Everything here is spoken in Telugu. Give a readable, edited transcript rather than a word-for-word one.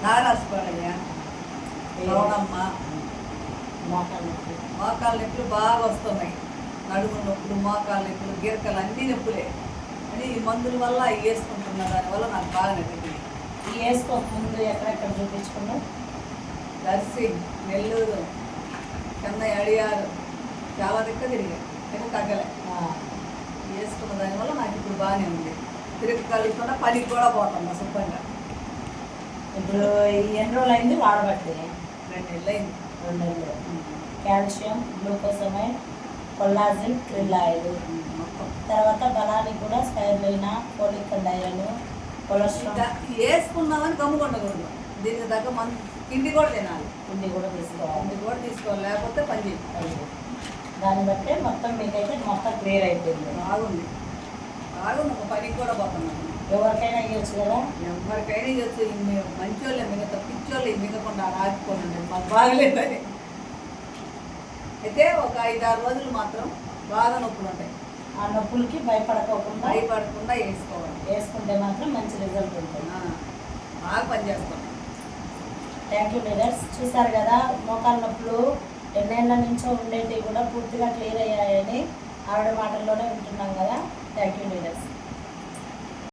నారాజపడయ్యా రవణమ్మ. మోకాళ్ళ నొప్పులు బాగా వస్తున్నాయి, నడుము నొప్పులు, మోకాళ్ళ నొప్పులు, గిరకలు అన్నీ నొప్పులే అని ఈ మందుల వల్ల అవి వేసుకుంటున్న దానివల్ల నాకు బాగా నచ్చింది. ఈ వేసుకోకముందు ఎక్కడెక్కడ చూపించుకున్నావు? దర్శి, నెల్లూరు, చెన్నై, అడియారు చాలా దగ్గర తిరిగాయి కానీ తగ్గలే. వేసుకున్న దానివల్ల నాకు ఇప్పుడు బాగానే ఉంది. తిరిగి కలుగుతున్నా పనికి కూడా పోతున్నా శుభ్రంగా. ఇప్పుడు ఎన్ని రోజులు అయింది వాడబట్టి? 2 నెలలు అయింది. 2 నెలలు. Calcium, glucosamine, collagen, krill oil, తర్వాత బలానికి కూడా స్పైర్లైనా, ఫోలిక్ అండ్ ఐరన్, కొలెస్ట్రాల్. వేసుకున్నామని గమ్ముకుండకూడదు, దీనికి తగ్గ మన తిండి కూడా తినాలి. తిండి కూడా తీసుకోవాలి లేకపోతే పని చేయాలి. దాన్ని బట్టే మొత్తం మీకైతే మొత్తం క్లియర్ అయిపోయింది. బాగుంది ఒక పనికి కూడా పోతున్నాను. ఎవరికైనా ఇవ్వచ్చు కదా? ఎవరికైనా ఇవ్వచ్చు. మంచి వాళ్ళే మిగతా పిచ్చోళ్ళు మిగకుండా ఆగిపోనండి, మాకు బాగలేదని. అయితే ఒక 5-6 రోజులు మాత్రం బాగా నొప్పులు ఉంటాయి. ఆ నొప్పులకి భయపడకుండా వేసుకుంటే మాత్రం మంచి రిజల్ట్ ఉంటుంది. బాగా పనిచేస్తాం. Thank you leaders. చూసారు కదా, మోకాళ్ళ నొప్పులు ఎన్నేళ్ల నుంచో ఉండేటివి కూడా పూర్తిగా క్లియర్ అయ్యాయని ఆవిడ మాటల్లోనే వింటున్నాం కదా. Thank you leaders.